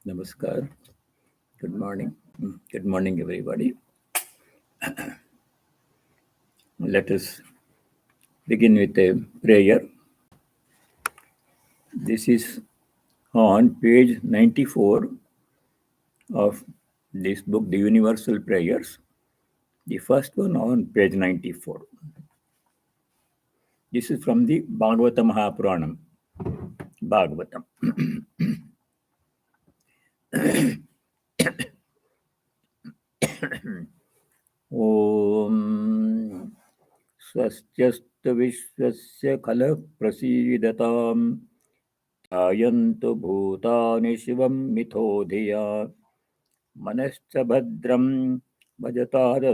Namaskar. Good morning. Good morning, everybody. Let us begin with a prayer. This is on page 94 of this book, The Universal Prayers. The first one on page 94. This is from the Bhagavata Mahapuranam. Bhagavatam. Om Swasthyastu Vishwasya Khala Prasidataam Dhayantu Bhutani Shivam Mitho Dhiya Manascha Bhadram Bhajatada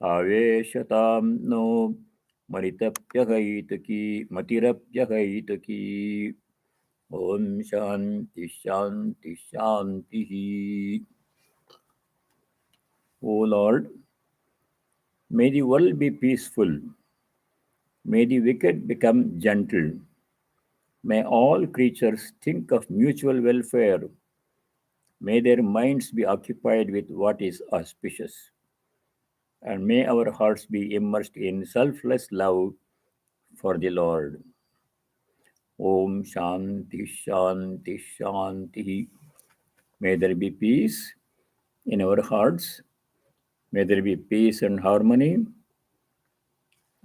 Aveshatam no Matirapyahaitaki Om Shanti Shanti Shanti. O Lord, may the world be peaceful. May the wicked become gentle. May all creatures think of mutual welfare. May their minds be occupied with what is auspicious. And may our hearts be immersed in selfless love for the Lord. Om Shanti Shanti Shanti. May there be peace in our hearts. May there be peace and harmony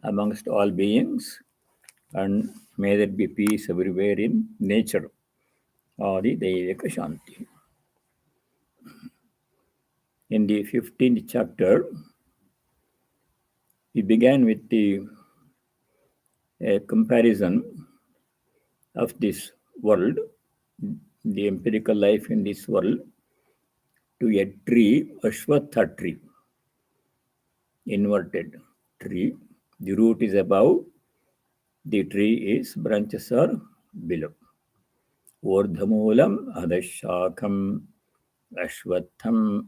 amongst all beings. And may there be peace everywhere in nature. Adi Devika Shanti. In the 15th chapter, we began with a comparison of this world, the empirical life in this world, to a tree, ashvattha tree, inverted tree. The root is above, the tree is, branches are below. Vardhamulam adashakam ashvatham.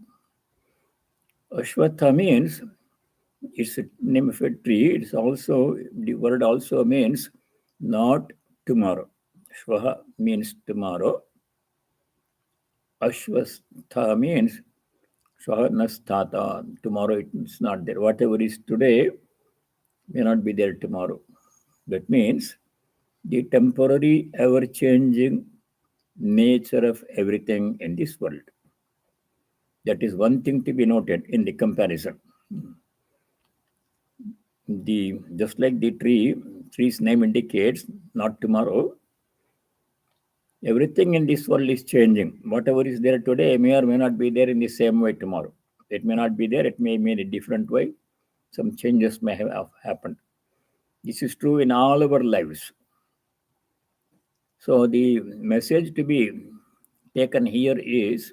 Ashvattha means, it's a name of a tree. It's also, the word also means not tomorrow. Shvaha means tomorrow. Ashvattha means Shvaha nastata. Tomorrow it's not there. Whatever is today may not be there tomorrow. That means the temporary, ever-changing nature of everything in this world. That is one thing to be noted in the comparison. Just like the tree's name indicates, not tomorrow, everything in this world is changing. Whatever is there today may or may not be there in the same way tomorrow. It may not be there, it may be in a different way. Some changes may have happened. This is true in all our lives. So the message to be taken here is,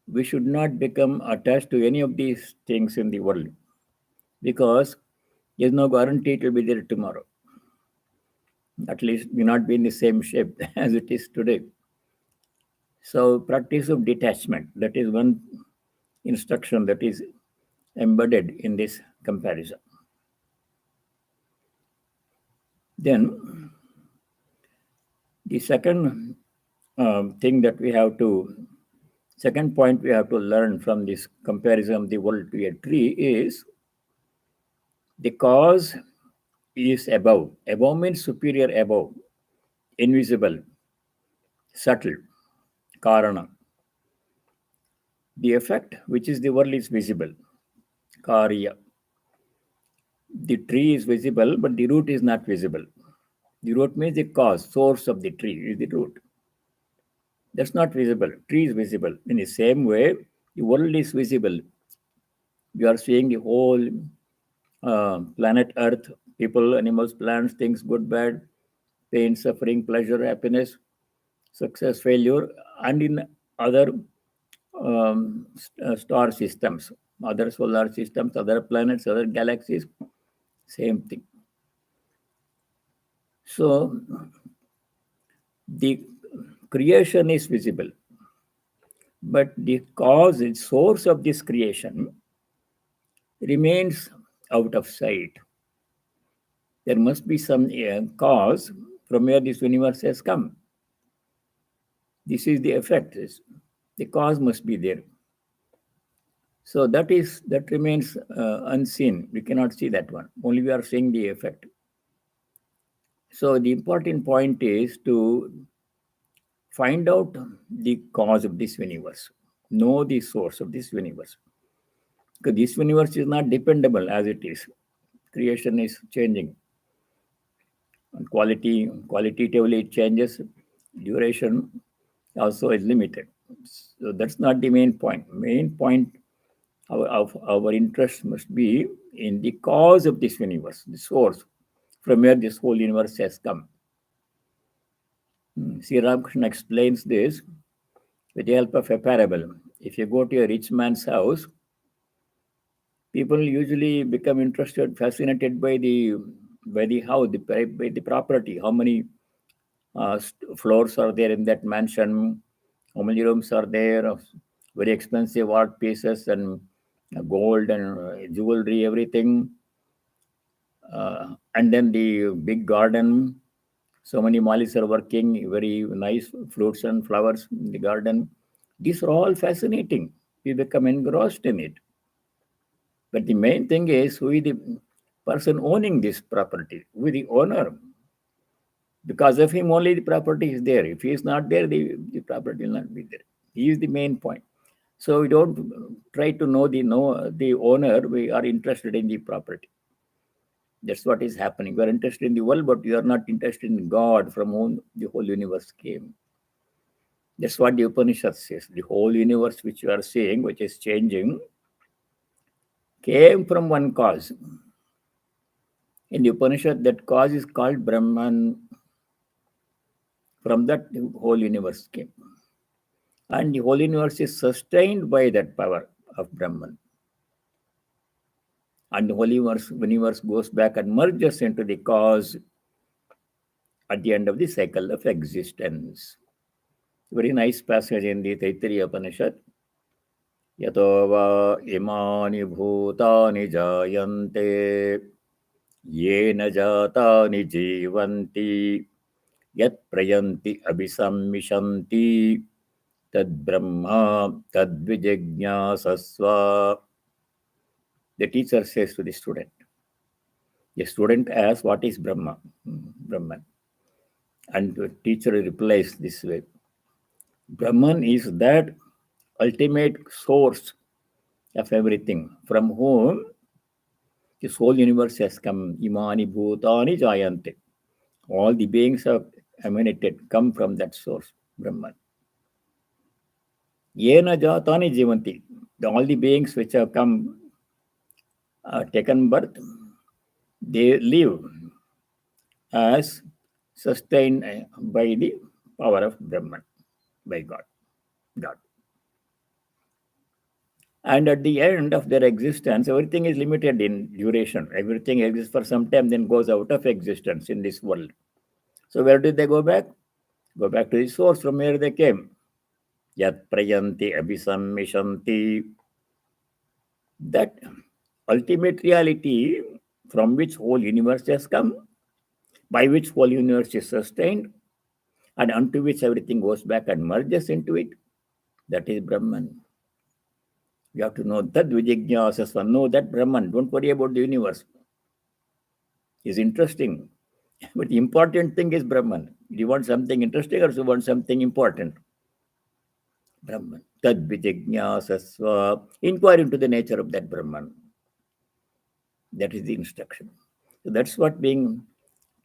we should not become attached to any of these things in the world, because there's no guarantee it will be there tomorrow. At least may not be in the same shape as it is today. So practice of detachment, that is one instruction that is embedded in this comparison. Then the second second point we have to learn from this comparison of the world to a tree is, the cause is above. Above means superior above, invisible, subtle, karana. The effect, which is the world, is visible, karya. The tree is visible, but the root is not visible. The root means the cause, source of the tree is the root. That's not visible. Tree is visible. In the same way, the world is visible. You are seeing the whole planet Earth, people, animals, plants, things, good, bad, pain, suffering, pleasure, happiness, success, failure, and in other star systems, other solar systems, other planets, other galaxies, same thing. So the creation is visible, but the cause and source of this creation remains out of sight. There must be some cause from where this universe has come. This is the effect. The cause must be there. So that remains unseen. We cannot see that one. Only we are seeing the effect. So the important point is to find out the cause of this universe, know the source of this universe. Because this universe is not dependable as it is. Creation is changing. And qualitatively it changes. Duration also is limited. So that's not the main point. Main point of our interest must be in the cause of this universe, the source from where this whole universe has come. Sri Ramakrishna explains this with the help of a parable. If you go to a rich man's house, people usually become interested, fascinated by the house, by the property. How many floors are there in that mansion? How many rooms are there? Very expensive art pieces and gold and jewelry, everything. And then the big garden. So many malis are working, very nice fruits and flowers in the garden. These are all fascinating. We become engrossed in it. But the main thing is who is the person owning this property, who is the owner. Because of him only the property is there. If he is not there, the property will not be there. He is the main point. So we don't try to know the owner, we are interested in the property. That's what is happening. We are interested in the world, but we are not interested in God from whom the whole universe came. That's what the Upanishad says. The whole universe which you are seeing, which is changing, came from one cause. In the Upanishad, that cause is called Brahman. From that, the whole universe came. And the whole universe is sustained by that power of Brahman. And the whole universe goes back and merges into the cause at the end of the cycle of existence. Very nice passage in the Taittiriya Upanishad. यतो वा इमानि भूतानि जायन्ते येन जातानि जीवन्ति यत् प्रयन्ति अभिसम्मिशन्ति तद्ब्रह्मा तद्विजिज्ञासस्व. The teacher says to the student. The student asks, what is Brahma? Brahman. And the teacher replies this way. Brahman is that ultimate source of everything, from whom this whole universe has come. Imani bhutani jayante. All the beings have emanated, come from that source, Brahman. Yena jatani jivanti. All the beings which have come, taken birth, they live as sustained by the power of Brahman, by God. And at the end of their existence, everything is limited in duration. Everything exists for some time, then goes out of existence in this world. So where did they go back? Go back to the source from where they came. Yat prayanti abhisammishanti. That ultimate reality from which whole universe has come, by which whole universe is sustained, and unto which everything goes back and merges into it, that is Brahman. You have to know that Vijignyasasva, know that Brahman. Don't worry about the universe. It's interesting. But the important thing is Brahman. Do you want something interesting or do you want something important? Brahman. Tad Vijignyasasva. Inquire into the nature of that Brahman. That is the instruction. So that's what being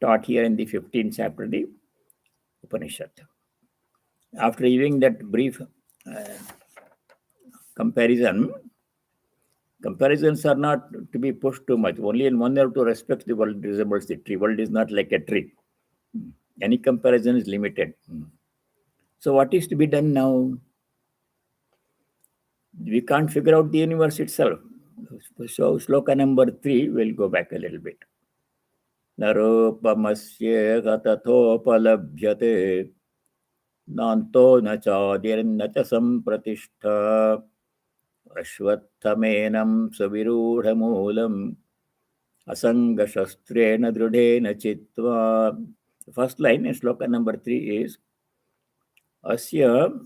taught here in the 15th chapter of the Upanishad. After giving that brief comparisons are not to be pushed too much. Only in one have to respect the world resembles the tree. World is not like a tree. Any comparison is limited. So what is to be done now? We can't figure out the universe itself. So sloka number 3, we'll go back a little bit. Naropamasya gatatopalabhyate nanto na chadirna cha sampratishtha ashvattamenam savirudhamulam asanga shastrena drudena chitva. The first line in sloka number 3 is Asya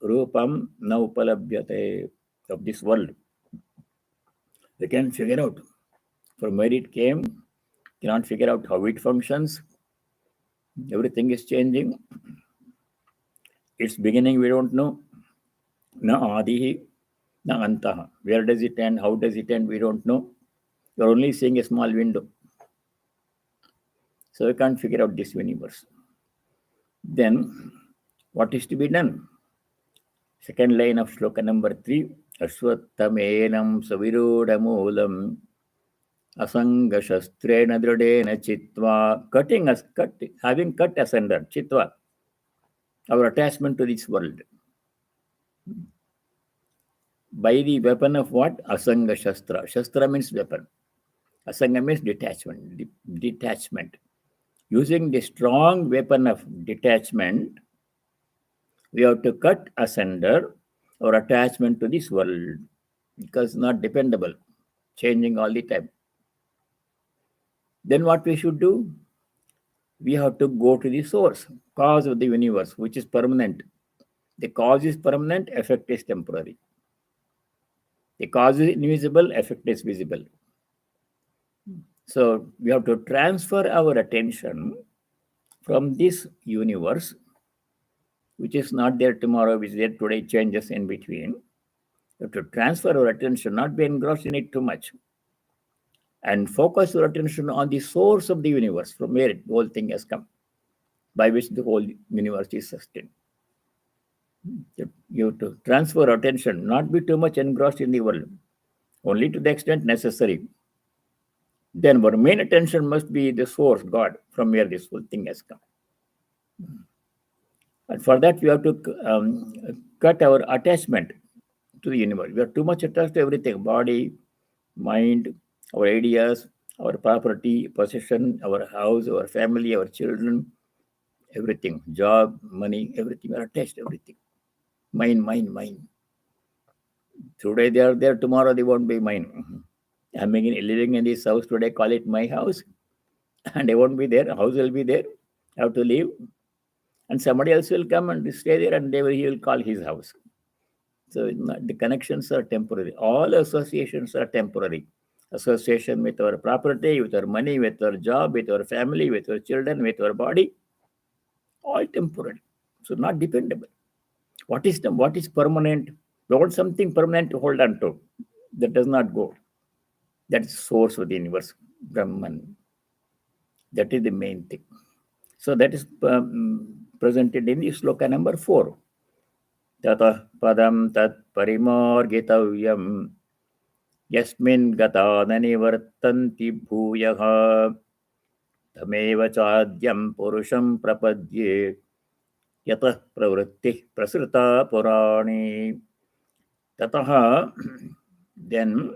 rupam na upalabhyate, of this world. We can figure out from where it came, cannot figure out how it functions. Everything is changing. Its beginning we don't know. Na adihi, na antaha. Where does it end? How does it end? We don't know. You're only seeing a small window. So we can't figure out this universe. Then, what is to be done? Second line of shloka number 3. Ashvattamenam savirodhamulam asanga shastrena dradena chitva. Having cut asunder, chitva, our attachment to this world. By the weapon of what? Asanga shastra. Shastra means weapon. Asanga means detachment. Detachment. Using the strong weapon of detachment, we have to cut asunder our attachment to this world, because not dependable, changing all the time. Then what we should do? We have to go to the source, cause of the universe, which is permanent. The cause is permanent, effect is temporary. The cause is invisible, effect is visible. So we have to transfer our attention from this universe, which is not there tomorrow, which is there today, changes in between. We have to transfer our attention, not be engrossed in it too much, and focus your attention on the source of the universe, from where the whole thing has come, by which the whole universe is sustained. You have to transfer attention, not be too much engrossed in the world, only to the extent necessary. Then our main attention must be the source, God, from where this whole thing has come. And for that, we have to cut our attachment to the universe. We are too much attached to everything: body, mind, our ideas, our property, possession, our house, our family, our children, everything, job, money, everything. We are attached to everything. Mine. Today they are there, tomorrow they won't be mine. I'm living in this house today, call it my house, and I won't be there. House will be there. I have to leave, and somebody else will come and stay there, and he will call his house. So the connections are temporary. All associations are temporary. Association with our property, with our money, with our job, with our family, with our children, with our body, all temporary. So not dependable. What is permanent? We want something permanent to hold on to. That does not go. That is source of the universe, Brahman. That is the main thing. So that is presented in the sloka number 4. Tatah padam tat parimorgitavyam yasmin gata nanivartanti bhuyaha tameva chadyam purusham prapadye yatah pravritti prasrita purani. Tataha, then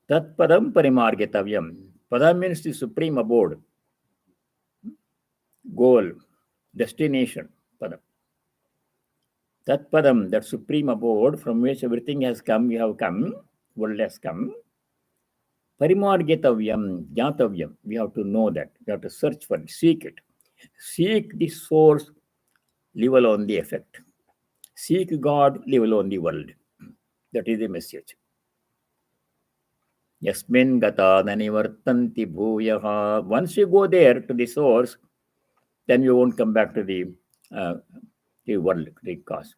tat padam parimargitavyam. Padam means the supreme abode, goal, destination, padam. Tat padam, that supreme abode from which everything has come, we have come, world has come. Parimargitavyam, jnatavyam, we have to know that, we have to search for it, seek it. Seek the source, leave alone the effect. Seek God, leave alone the world. That is the message. Yasmin gata nanivartanti bhuyaha. Once you go there to the source, then you won't come back to the world, the cause.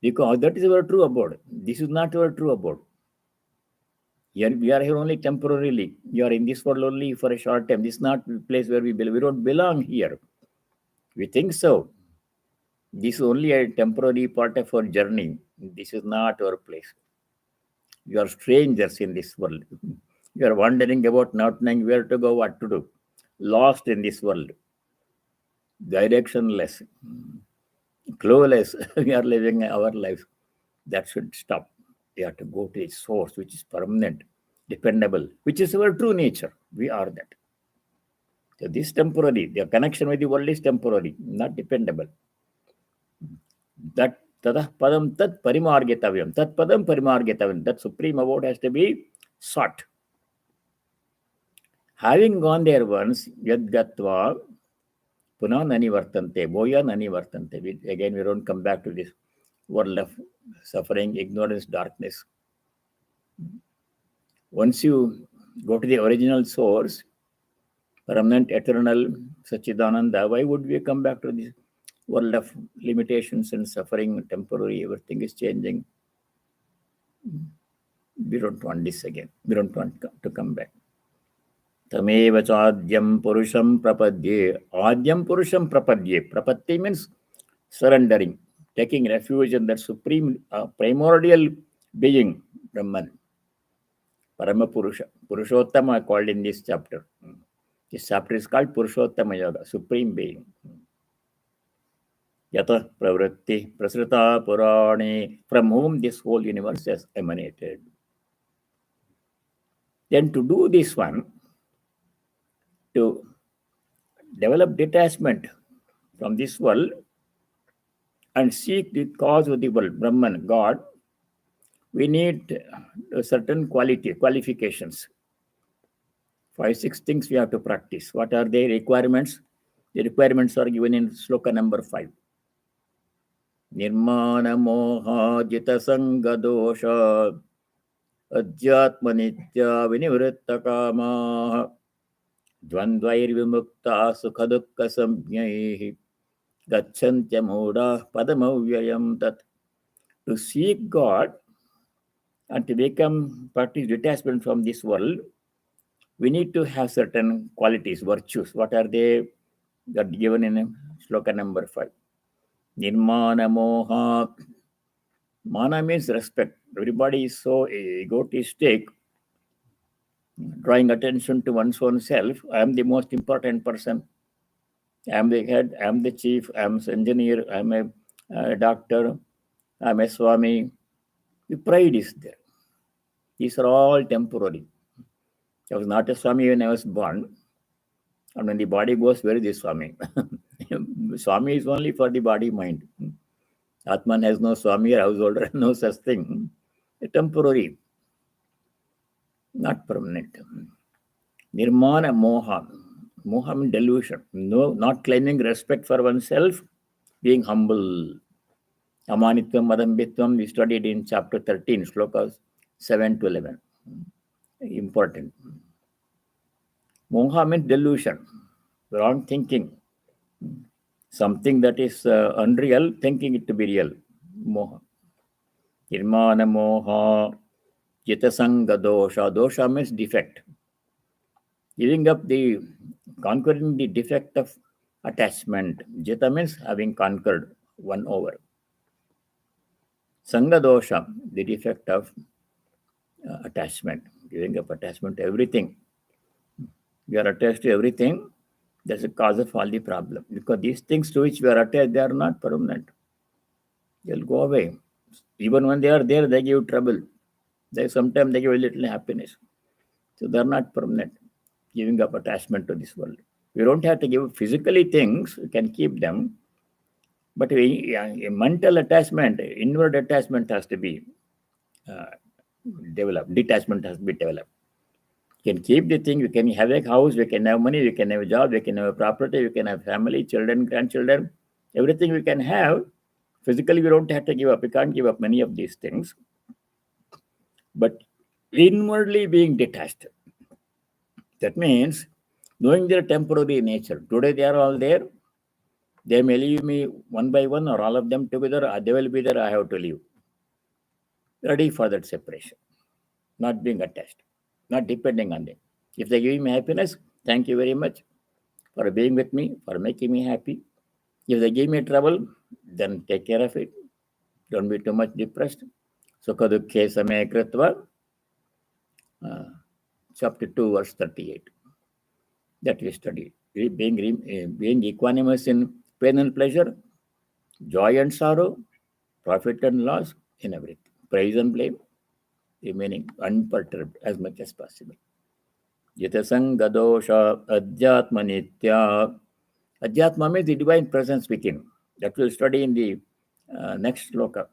Because that is our true abode. This is not our true abode. Here, we are here only temporarily. You are in this world only for a short time. This is not the place where we belong. We don't belong here. We think so. This is only a temporary part of our journey. This is not our place. You are strangers in this world. You are wandering about, not knowing where to go, what to do. Lost in this world. Directionless. Clueless. We are living our life. That should stop. We have to go to its source, which is permanent, dependable, which is our true nature. We are that. So this temporary, the connection with the world is temporary, not dependable. That tatah padam tat parimargitavyam. Tat padam parimargitavyam. That supreme abode has to be sought. Having gone there once, yad gatva, Puna nani vartante, boya nani vartante. Again, we don't come back to this world of suffering, ignorance, darkness. Once you go to the original source, permanent, eternal, Sachidananda, why would we come back to this world of limitations and suffering, temporary, everything is changing? We don't want this again. We don't want to come back. Tamev chadyam purusham prapadye. Adyam purusham prapadye. Prapadye means surrendering, taking refuge in that supreme, primordial being, Brahman. Paramapurusha. Purushottama called in this chapter. This chapter is called Purushottama Yoga, supreme being. Yata pravritti prasrita purane, from whom this whole universe has emanated. Then to do this one, to develop detachment from this world and seek the cause of the world, Brahman, God, we need certain qualifications. 5-6 things we have to practice. What are the requirements? The requirements are given in sloka number 5. Nirmana moha jita sanga dosha adhyatma nitya vinivritta kama dvandvair vimukta sukha dukkha samjnaihi gacchantya moda padamavyayam tat. To seek God and to practice detachment from this world, we need to have certain qualities, virtues. What are they? That given in sloka number 5. Nirmana moha. Mana means respect. Everybody is so egotistic, drawing attention to one's own self. I am the most important person. I am the head. I am the chief. I am an engineer. I am a doctor. I am a Swami. The pride is there. These are all temporary. I was not a Swami when I was born. And when the body goes, where is the Swami? Swami is only for the body mind. Atman has no Swami or householder, no such thing. A temporary, not permanent. Nirmana moha. Moha means delusion. No, not claiming respect for oneself, being humble. Amanitvam madambitvam, we studied in chapter 13, slokas 7 to 11. Important. Moha means delusion, wrong thinking. Something that is unreal, thinking it to be real. Moha. Nirmana moha jitasanga dosha. Dosha means defect. Giving up conquering the defect of attachment. Jita means having conquered, won over. Sanga dosha, the defect of attachment. Giving up attachment to everything. We are attached to everything. That's the cause of all the problem. Because these things to which we are attached, they are not permanent. They'll go away. Even when they are there, they give trouble. Sometimes they give a little happiness. So they're not permanent. Giving up attachment to this world. We don't have to give physically things. We can keep them. But a mental attachment, inward attachment has to be developed. Detachment has to be developed. You can keep the thing. We can have a house. We can have money. We can have a job. We can have a property. We can have family, children, grandchildren. Everything we can have. Physically, we don't have to give up. We can't give up many of these things. But inwardly being detached. That means knowing their temporary nature. Today they are all there. They may leave me one by one or all of them together. They will be there. I have to leave. Ready for that separation. Not being attached. Not depending on them. If they give me happiness, thank you very much for being with me, for making me happy. If they give me trouble, then take care of it. Don't be too much depressed. Sukha dukkhe samaya kritva. Chapter 2, verse 38. That we studied. Being equanimous in pain and pleasure, joy and sorrow, profit and loss, in everything. Praise and blame, remaining unperturbed as much as possible. Jitasanga dosha adhyatma nitya. Adhyatma means the divine presence within. That we'll study in the next sloka.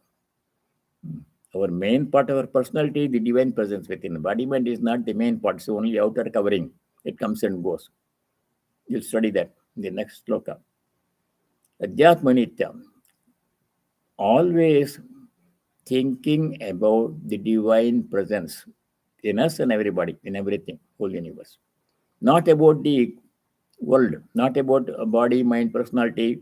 Our main part of our personality is the divine presence within. Body mind is not the main part, it's only outer covering. It comes and goes. You'll study that in the next sloka. Adhyatma Nitya, always thinking about the divine presence in us and everybody, in everything, whole universe. Not about the world, not about body, mind, personality,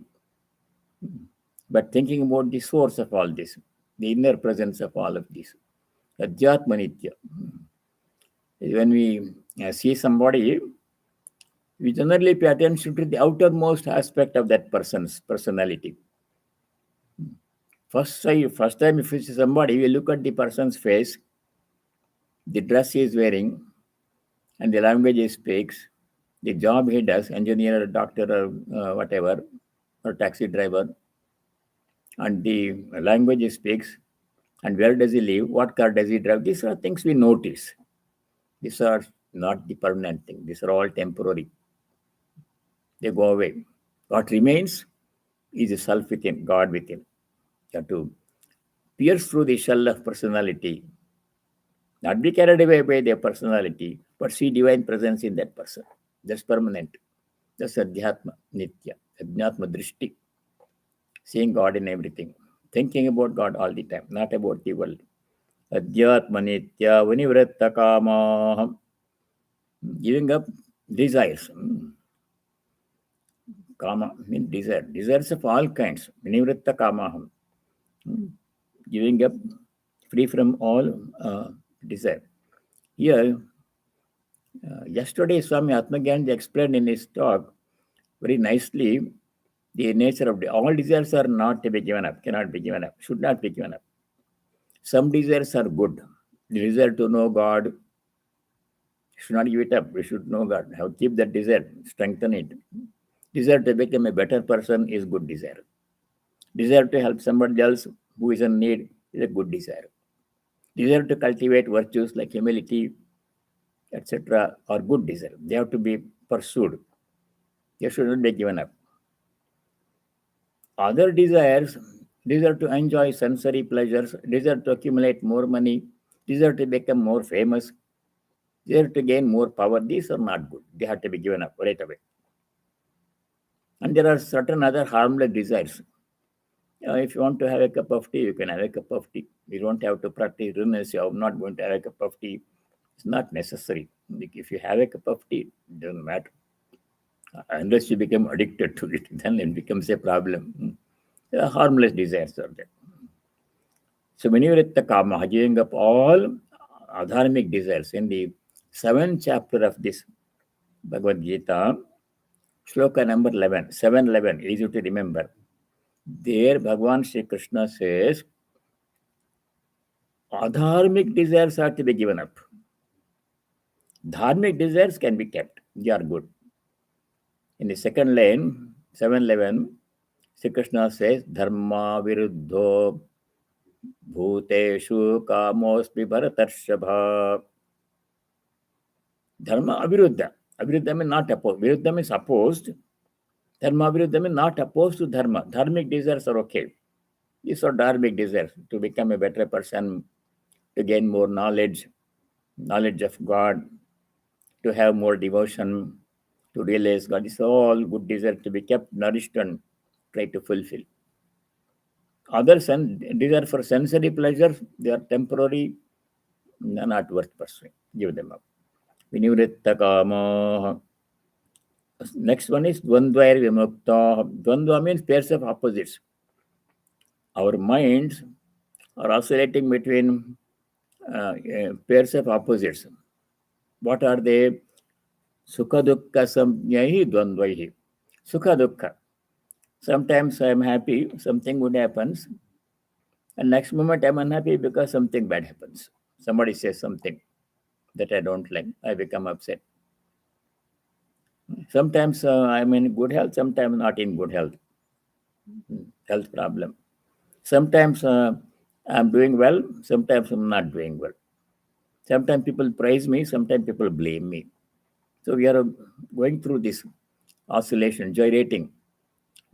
but thinking about the source of all this, the inner presence of all of this. Adhyatma Nitya. When we see somebody, we generally pay attention to the outermost aspect of that person's personality. First time if you see somebody, we look at the person's face, the dress he is wearing, and the language he speaks, the job he does, engineer, doctor, or whatever, or taxi driver, and the language he speaks, and where does he live, what car does he drive. These are things we notice. These are not the permanent thing. These are all temporary. They go away. What remains is the self within, God within. You have to pierce through the shell of personality, not be carried away by their personality, but see divine presence in that person. That's permanent. That's Adhyatma Nitya, Adhyatma Drishti, seeing God in everything, thinking about God all the time, not about the world. Adhyatma Nitya, Vanivratta Kamaham, giving up desires. Kama means desire. Desires of all kinds. Vanivratta Kamaham, giving up, free from all desire. Here, yesterday, Swami Atmagyanji explained in his talk very nicely the nature of all desires are not to be given up, cannot be given up, should not be given up. Some desires are good. The desire to know God, should not give it up. We should know God. Have keep that desire, strengthen it. Desire to become a better person is good desire. Desire to help somebody else who is in need is a good desire. Desire to cultivate virtues like humility, etc., are good desire. They have to be pursued. They should not be given up. Other desires, desire to enjoy sensory pleasures, desire to accumulate more money, desire to become more famous, desire to gain more power, these are not good. They have to be given up right away. And there are certain other harmless desires. If you want to have a cup of tea, you can have a cup of tea. You don't have to practice renunciation. I'm not going to have a cup of tea. It's not necessary. If you have a cup of tea, it doesn't matter. Unless you become addicted to it, then it becomes a problem. Harmless desires are there. So Vanivratta Kama, giving up all adharmic desires. In the 7th chapter of this Bhagavad Gita, Shloka number 11, 711, easy to remember. There Bhagavan Sri Krishna says, adharmic desires are to be given up. Dharmic desires can be kept. They are good. In the second line, 711, Sri Krishna says, Dharma viruddho bhuteshu kamosmi bharatarshapha. Dharma aviruddha. Aviruddha means not opposed. Viruddha means opposed. Dharma aviruddha means not opposed to dharma. Dharmic desires are okay. These are dharmic desires to become a better person, to gain more knowledge, knowledge of God, to have more devotion, to realize God. These are all good desires to be kept, nourished, and try to fulfill. Other desire for sensory pleasures, they are temporary, not worth pursuing. Give them up. Vinivritta kama. Next one is Dvandvair Vimukta. Dvandva means pairs of opposites. Our minds are oscillating between pairs of opposites. What are they? Sukha dukkha samyahi dvandvaihi. Sukha dukkha. Sometimes I am happy, something good happens, and next moment I am unhappy because something bad happens. Somebody says something that I don't like, I become upset. Sometimes I'm in good health, sometimes not in good health. Health problem. Sometimes I'm doing well, sometimes I'm not doing well. Sometimes people praise me, sometimes people blame me. So we are going through this oscillation, gyrating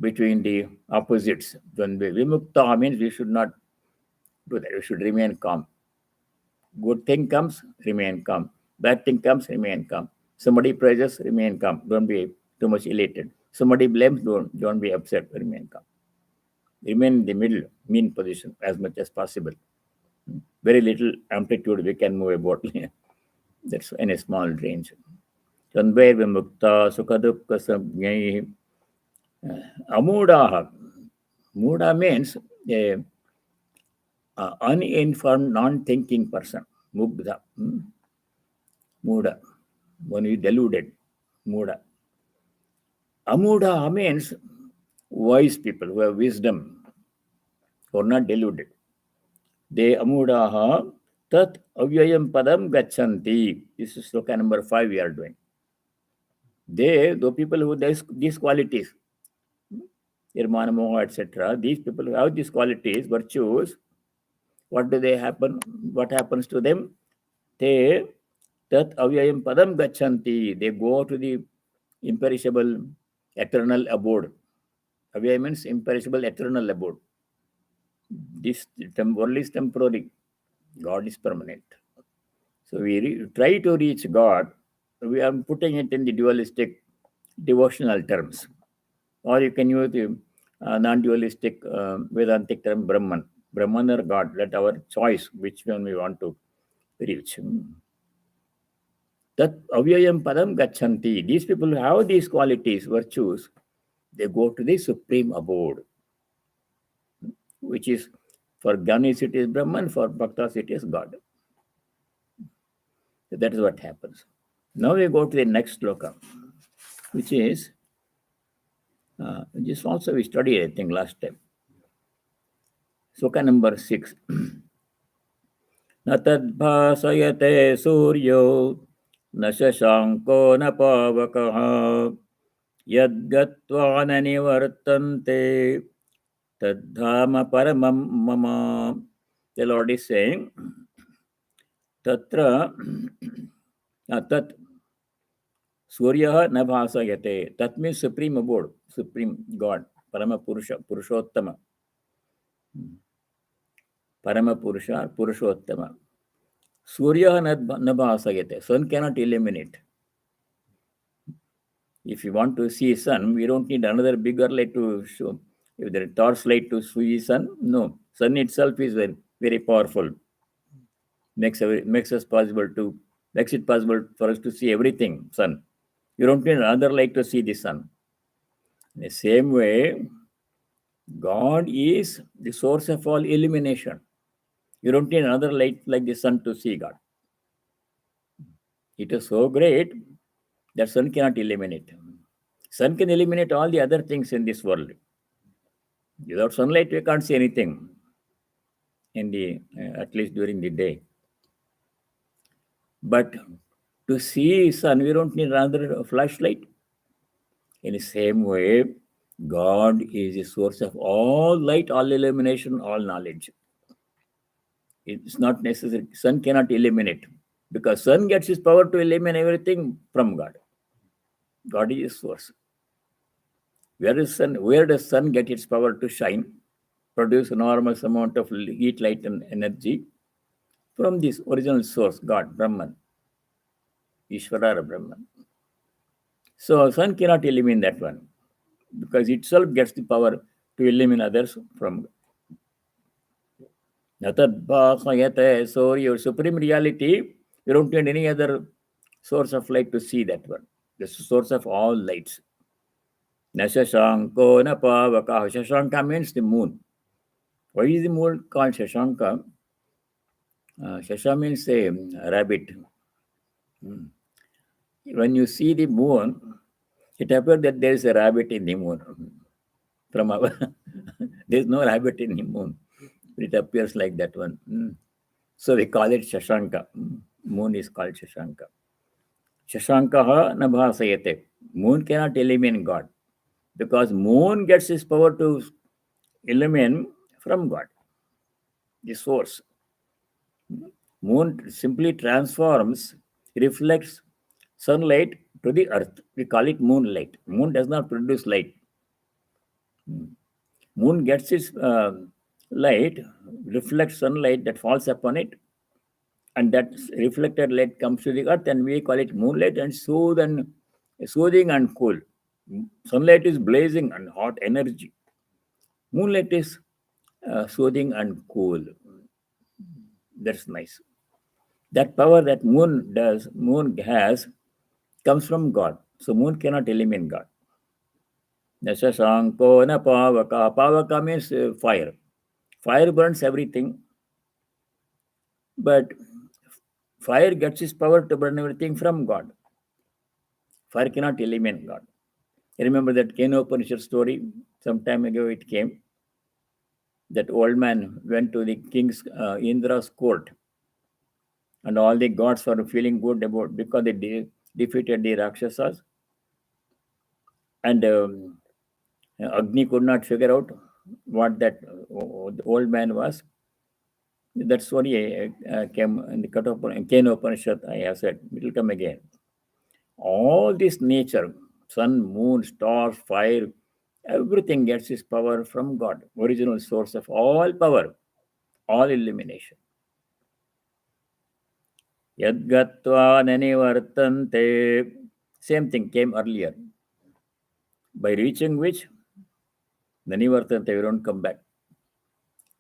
between the opposites. When we vimukta means we should not do that. We should remain calm. Good thing comes, remain calm. Bad thing comes, remain calm. Somebody praises, remain calm. Don't be too much elated. Somebody blames, don't be upset, remain calm. Remain in the middle, mean position as much as possible. Very little amplitude we can move about. That's in a small range. Tanvair vimukta sukadukka samjnai amudaha. Muda means a uninformed, non-thinking person. Mugdha. Muda. One is deluded. Muda. Amuda means wise people who have wisdom, who are not deluded. They amudaha tat avyayam padam gachanti. This is sloka number 5 we are doing. They, the people who have these qualities, Irmana Moha, etc., these people who have these qualities, virtues, what do they happen? What happens to them? They tat avyayam padam gachanti. They go to the imperishable, eternal abode. Avyaya means imperishable, eternal abode. This world is temporary. God is permanent. So we try to reach God. We are putting it in the dualistic, devotional terms. Or you can use the non-dualistic Vedantic term Brahman. Brahman or God. Let our choice which one we want to reach. Tat avyayam padam gachanti. These people who have these qualities, virtues, they go to the supreme abode, which is for Gyanis it is Brahman, for Bhaktas it is God. So that is what happens. Now we go to the next sloka, which is this also we studied, I think, last time. Sloka number 6. Na tadbhasayate suryo na shashanko na pavakaha yadgatva na nivartante tadhama paramam mama. The Lord is saying, Tatra tat Surya na bhasayate. That means supreme abode, supreme God, Parama Purusha, Purushottama. Parama Purusha, Purushottama. Surya na bhasayate. Sun cannot illuminate. If you want to see sun, we don't need another bigger light to show. If there is torch light to see sun, no. Sun itself is very, very powerful. Makes it possible for us to see everything, sun. You don't need another light to see the sun. In the same way, God is the source of all illumination. You don't need another light like the sun to see God. It is so great that sun cannot illuminate. Sun can illuminate all the other things in this world. Without sunlight, we can't see anything in the at least during the day. But to see sun, we don't need another flashlight. In the same way, God is the source of all light, all illumination, all knowledge. It's not necessary. Sun cannot illuminate because sun gets his power to illuminate everything from God. God is his source. Where does sun get its power to shine, produce enormous amount of heat, light, and energy? From this original source, God, Brahman, Ishvara or Brahman. So sun cannot illuminate that one because itself gets the power to illuminate others from God. So your supreme reality, you don't need any other source of light to see that one. The source of all lights. Shashanko na pavaka. Shashanka means the moon. Why is the moon called Shashanka? Shasha means a rabbit. When you see the moon, it appears that there is a rabbit in the moon. From our there is no rabbit in the moon. It appears like that one. So we call it Shashanka. Moon is called Shashanka. Shashankaha na bhasayate. Moon cannot illuminate God because moon gets its power to illuminate from God, the source. Moon simply transforms, reflects sunlight to the earth. We call it moonlight. Moon does not produce light. Moon gets its light, reflects sunlight that falls upon it, and that reflected light comes to the earth, and we call it moonlight, and soothing and cool. Sunlight is blazing and hot energy. Moonlight is soothing and cool. That's nice. That power that moon has, comes from God. So moon cannot eliminate God. Nashasanko na pavaka. Pavaka means fire. Fire burns everything, but fire gets its power to burn everything from God. Fire cannot eliminate God. You remember that Keno Upanishad story? Some time ago it came. That old man went to the king's Indra's court, and all the gods were feeling good about because they defeated the Rakshasas, and Agni could not figure out what that the old man was. That story came in the Keno Upanishad. I have said it will come again. All this nature, sun, moon, stars, fire, everything gets its power from God, original source of all power, all illumination. Yadgatva nanivartante. Same thing came earlier. By reaching which, nanivartante, we don't come back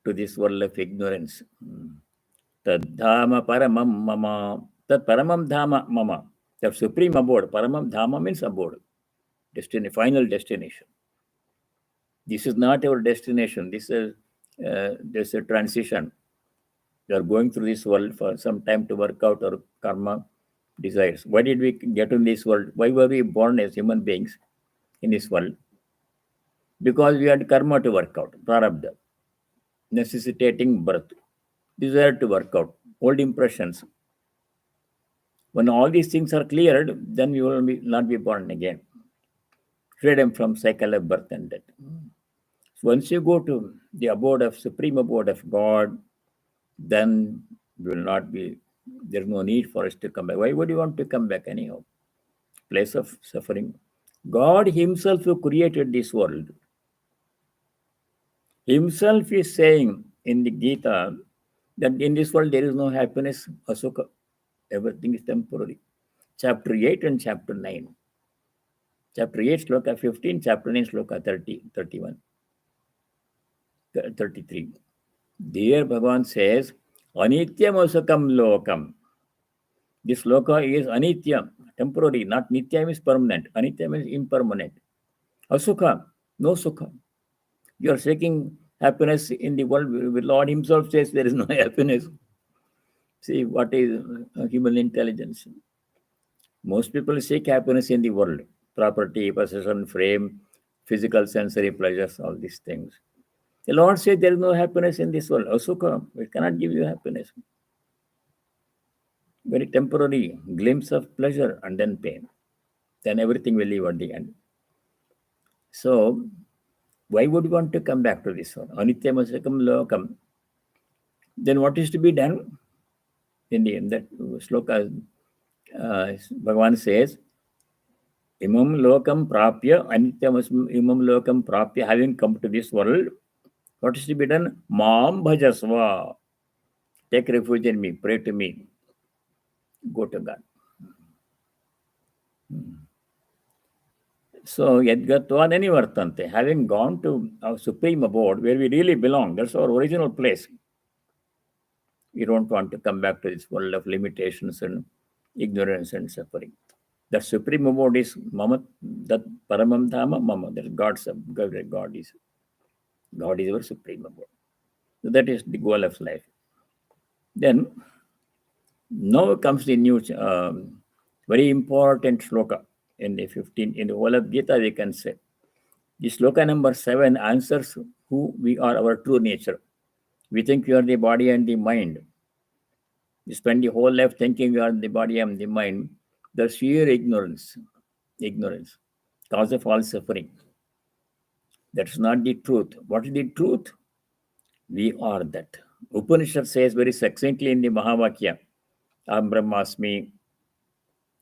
to this world of ignorance. Tadhama paramam mama. Tad paramam dhama mama. The supreme abode. Paramam dhama means abode. Destiny, final destination. This is not our destination. This is a transition. We are going through this world for some time to work out our karma desires. Why did we get in this world? Why were we born as human beings in this world? Because we had karma to work out, prarabdha, necessitating birth, desire to work out, old impressions. When all these things are cleared, then we will not be born again. Freedom from cycle of birth and death. So once you go to the abode of supreme abode of God, then we will not be. There is no need for us to come back. Why would you want to come back anyhow? Place of suffering. God Himself who created this world, Himself is saying in the Gita that in this world there is no happiness, asukha. Everything is temporary. Chapter 8 and chapter 9. Chapter 8, sloka 15, chapter 9, sloka 30, 31, 33. There Bhagavan says, Anityam asukam lokam. This loka is anitya, temporary, not nitya means permanent. Anitya means impermanent. Asukha, no sukha. You are seeking happiness in the world. The Lord Himself says there is no happiness. See what is human intelligence. Most people seek happiness in the world. Property, possession, fame, physical sensory pleasures, all these things. The Lord says there is no happiness in this world. Asukha, it cannot give you happiness. Very temporary glimpse of pleasure and then pain. Then everything will leave at the end. So, why would you want to come back to this one? Anityam asakam lokam. Then what is to be done? In that sloka, Bhagavan says, Imam lokam prapya, anityam imam lokam prapya, having come to this world, what is to be done? Mam bhajasva. Take refuge in me, pray to me, go to God. So, yadgatva nanivartante, having gone to our supreme abode, where we really belong, that's our original place. We don't want to come back to this world of limitations and ignorance and suffering. The supreme abode is mama, that paramam dhama mama, that God is our supreme abode. So that is the goal of life. Then, now comes the new, very important sloka in the 15, in the whole of Gita, we can say. The sloka number 7 answers who we are, our true nature. We think we are the body and the mind. We spend the whole life thinking we are the body and the mind. The sheer ignorance, cause of all suffering. That's not the truth. What is the truth? We are that. Upanishad says very succinctly in the Mahavakya, Aham Brahmasmi,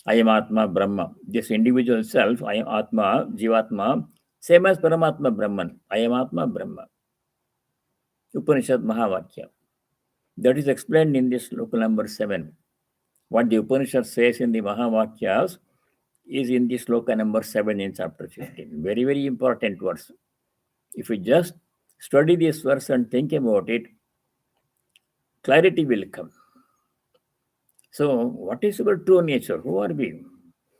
I am Atma Brahma. This individual self, I am Atma, Jivatma, same as Paramatma Brahman. I am Atma Brahma. Upanishad Mahavakya. That is explained in this sloka number 7. What the Upanishad says in the Mahavakyas is in the sloka number 7 in chapter 15. Very, very important verse. If we just study this verse and think about it, clarity will come. So, what is our true nature? Who are we?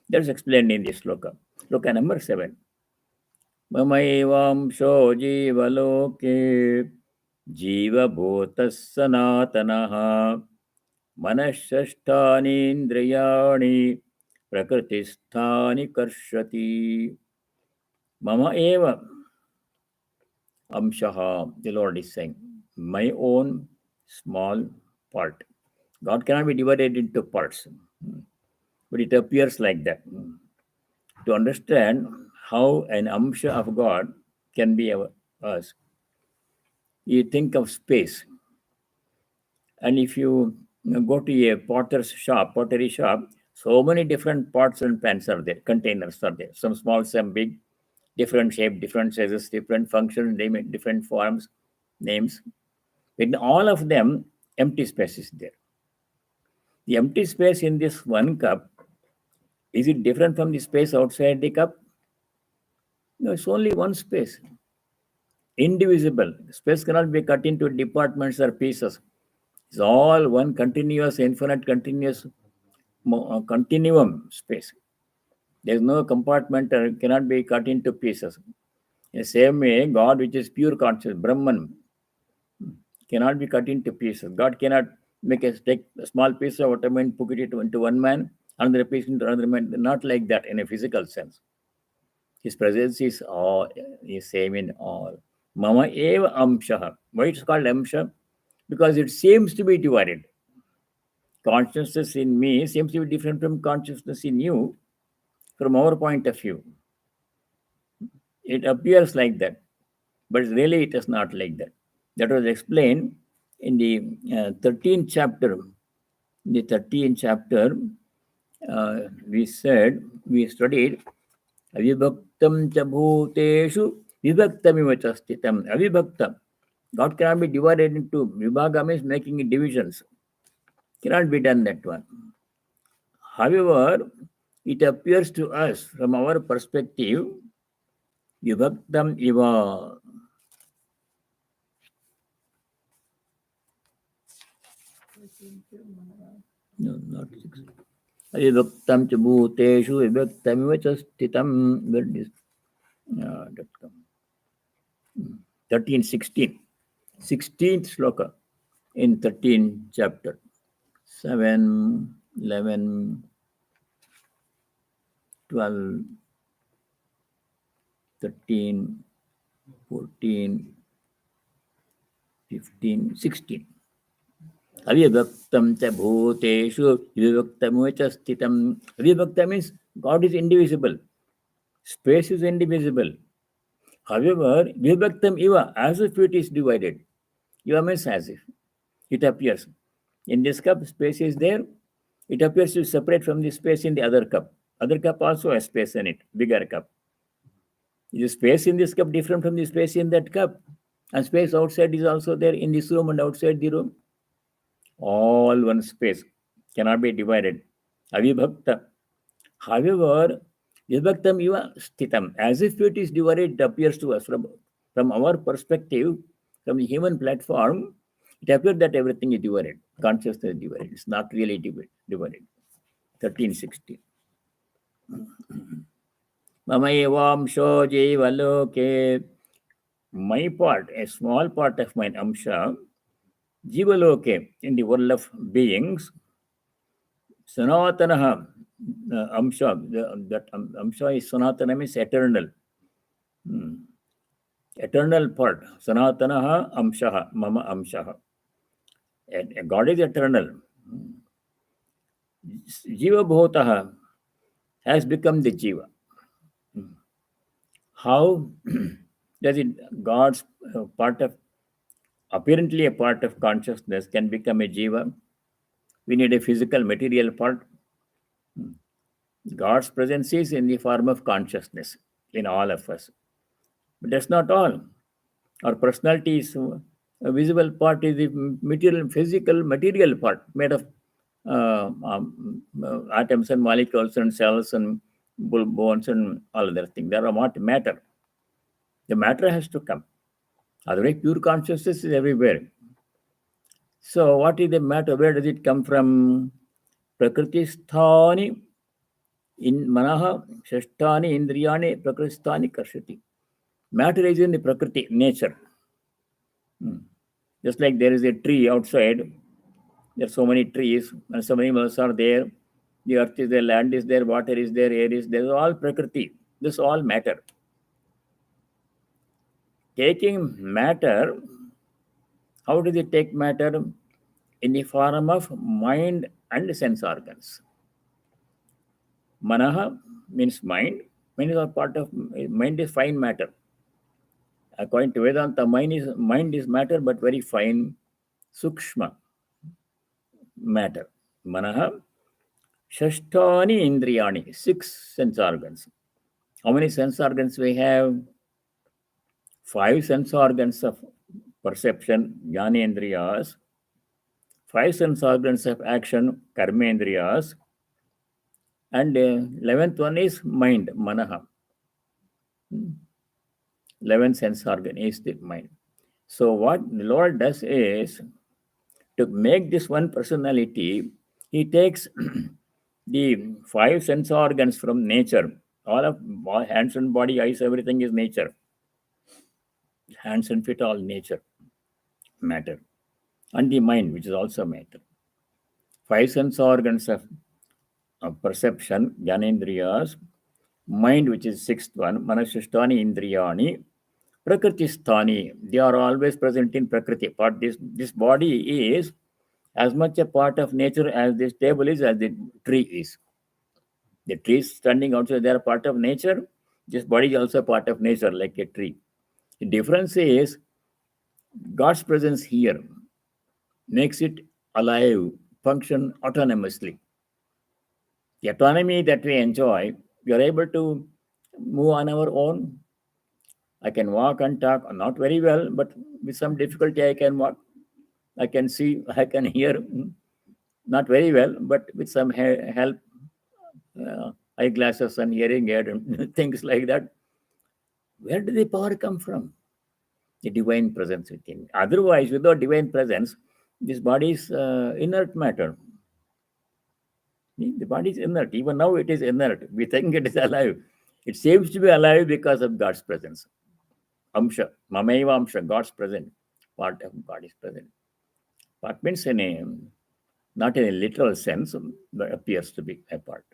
That's explained in this sloka. Sloka number 7. ममैवांशो जीवलोके जीवभूतः सनातनः मनःषष्ठानीन्द्रियाणि प्रकृतिस्थानि कर्षति मम एव amshaha. The Lord is saying, my own small part. God cannot be divided into parts, but it appears like that. To understand how an amsha of God can be us, you think of space. And if you go to a pottery shop, so many different pots and pans are there, containers are there. Some small, some big, different shape, different sizes, different functions, different forms, names. In all of them, empty space is there. The empty space in this one cup, is it different from the space outside the cup? No, it's only one space. Indivisible. Space cannot be cut into departments or pieces. It's all one continuous, infinite, continuous continuum space. There's no compartment or cannot be cut into pieces. In the same way, God, which is pure consciousness, Brahman, cannot be cut into pieces. God cannot take a small piece of water and put it into one man, another piece into another man. Not like that in a physical sense. His presence is all, is same in all. Mama eva amshaha. Why it's called amsha? Because it seems to be divided. Consciousness in me seems to be different from consciousness in you from our point of view. It appears like that, but really it is not like that. That was explained in the 13th chapter. In the 13th chapter, we studied avibhaktam cha bhuteshu vibhaktamiva cha sthitam. Avibhaktam. God cannot be divided into vibhaga, means making divisions. Cannot be done that one. However, it appears to us from our perspective, vibhaktam iva. No, not 6. Avibhaktam cha bhuteshu vibhaktamiva cha sthitam. Where is that come? 13, 16. 16th sloka in 13th chapter. 7, 11, 12, 13, 14, 15, 16. Avibhaktam cha bhuteshu vibhaktam cha sthitam. Avibhaktam means God is indivisible. Space is indivisible. However, vibhaktam iva, as if it is divided. Iva means as if. It appears. In this cup, space is there. It appears to separate from the space in the other cup. Other cup also has space in it, bigger cup. Is the space in this cup different from the space in that cup? And space outside is also there in this room and outside the room. All one space cannot be divided. Avibhakta. However, vibhaktam iva sthitam. As if it is divided, it appears to us from our perspective, from the human platform, it appears that everything is divided. Consciousness is divided. It's not really divided. 13:16. Mama evamsho jivaloke. My part, a small part of my amsha, jivaloke, in the world of beings, sanatanaha, amsha, that amsha is sanatana, means eternal. Eternal part. Sanatanaha amshaha, mama amshaha. And God is eternal. Jiva bhotaha has become the jiva. How does it, God's part of, apparently a part of consciousness can become a jiva? We need a physical material part. God's presence is in the form of consciousness in all of us. But that's not all. Our personality is a visible part, is the material, physical, material part made of atoms and molecules and cells and bones and all other things. They are not matter. The matter has to come. Otherwise, pure consciousness is everywhere. So, what is the matter? Where does it come from? Prakriti sthani in manaha shashtani indriyani prakriti sthani karshati. Matter is in the prakriti, nature. Just like there is a tree outside, there are so many trees and so many animals are there. The earth is there, land is there, water is there, air is there. All prakriti. This all matter. Taking matter, how does it take matter? In the form of mind and sense organs. Manaha means mind. Mind is a part of mind is fine matter. According to Vedanta, mind is matter, but very fine, sukshma matter. Manaha shashtani indriyani, 6 sense organs. How many sense organs we have? 5 sense organs of perception, jnanendriyas. 5 sense organs of action, karmendriyas. And 11th one is mind, manaha. 11th sense organ is the mind. So what the Lord does is, to make this one personality, he takes the 5 sense organs from nature. All of hands and body, eyes, everything is nature. Hands and feet, all nature, matter. And the mind, which is also matter. 5 sense organs of perception, jnanendriyas. Mind, which is 6th one, manashishtani indriyani, prakritisthani. They are always present in prakriti. But this body is as much a part of nature as this table is, as the tree is. The trees standing outside, they are part of nature. This body is also part of nature, like a tree. The difference is God's presence here makes it alive, function autonomously. The autonomy that we enjoy, we are able to move on our own. I can walk and talk, not very well, but with some difficulty I can walk. I can see, I can hear, not very well, but with some help, eyeglasses and hearing aid and things like that. Where did the power come from? The divine presence within. Otherwise, without divine presence, this body is inert matter. The body is inert. Even now, it is inert. We think it is alive. It seems to be alive because of God's presence. Amsha, Mamaiva Amsha, God's presence, part of God is present. What means not in a literal sense, but appears to be a part.